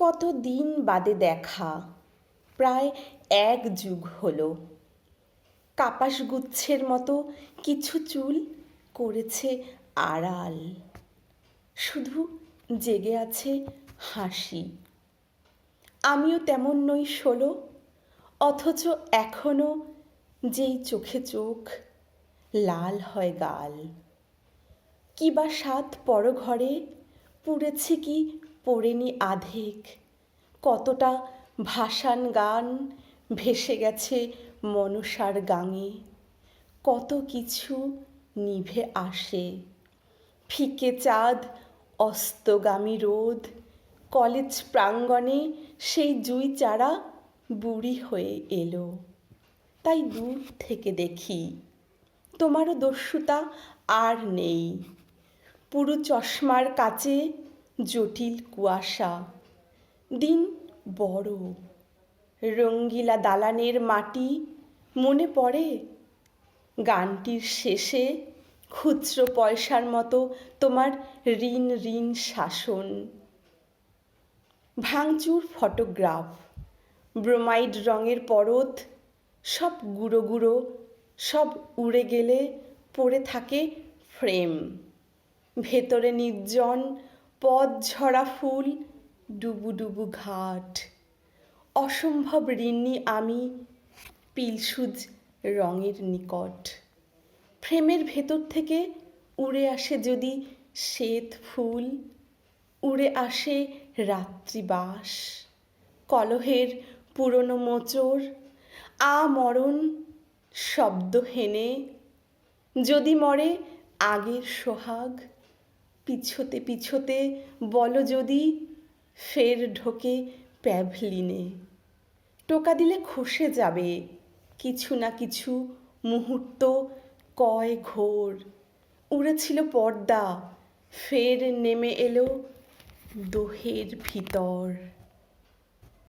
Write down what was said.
কত দিন বাদে দেখা, প্রায় 1 যুগ হলো। কাপাসগুচ্ছের মতো কিছু চুল করেছে আড়াল, শুধু জেগে আছে হাসি। আমিও তেমন নই 16, অথচ এখনো যেই চোখে চোখ, লাল হয় গাল। কি বা সাত পরঘরে পুড়েছে কি পড়েনি আধেক, কতটা ভাসান গান ভেসে গেছে মনসার গাঙে। কত কিছু নিভে আসে, ফিকে চাঁদ, অস্তগামী রোদ, কলেজ প্রাঙ্গণে সেই জুই চারা বুড়ি হয়ে এলো। তাই দূর থেকে দেখি, তোমারও দস্যুতা আর নেই। পুরো চশমার কাছে জটিল কুয়াশা, দিন বড়। রঙ্গিলা দালানের মাটি মনে পড়ে? গানটির শেষে খুচরো পয়সার মতো তোমার ঋণ ঋণ শাসন। ভাঙচুর ফটোগ্রাফ, ব্রোমাইড রঙের পরত, সব গুঁড়ো গুঁড়ো, সব উড়ে গেলে পড়ে থাকে ফ্রেম। ভেতরে নির্জন পথ ঝরা ফুল, ডুবু ডুবু ঘাট। অসম্ভব ঋণী আমি পিলসুজ রঙের নিকট। ফ্রেমের ভেতর থেকে উড়ে আসে যদি শ্বেত ফুল, উড়ে আসে রাত্রিবাস, কলহের পুরনো মোচড়, আমরণ শব্দ হেনে। যদি মরে আগের সোহাগ, পিছোতে পিছোতে বলো যদি ফের ঢোকে প্যাভলিনে। টোকা দিলে খসে যাবে কিছু না কিছু মুহূর্ত, কয় ঘোর। উড়েছিল পর্দা, ফের নেমে এলো দোহের ভিতর।